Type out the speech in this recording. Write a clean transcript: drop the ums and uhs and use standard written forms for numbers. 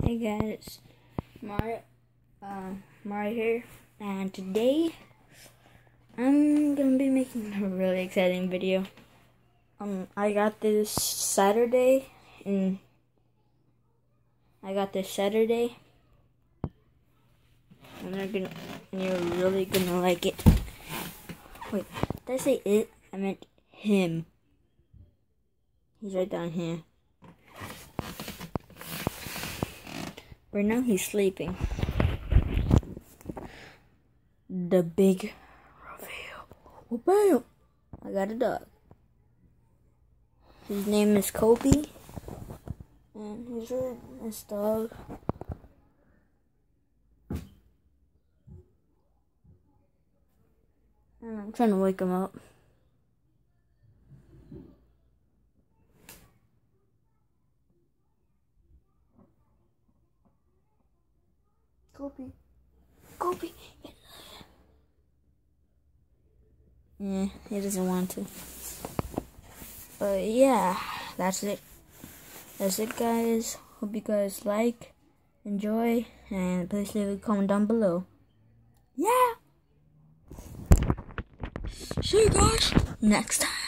Hey guys, Mario here, and today I'm gonna be making a really exciting video. I got this Saturday, and you're really gonna like it. Wait, did I say it? I meant him. He's right down here. Right now he's sleeping. The big reveal. Oh, bam! I got a dog. His name is Kobe. And he's a nice dog. And I'm trying to wake him up. Kobe. Yeah, he doesn't want to. But yeah, that's it. That's it, guys. Hope you guys like, enjoy, and please leave a comment down below. Yeah! See you guys next time.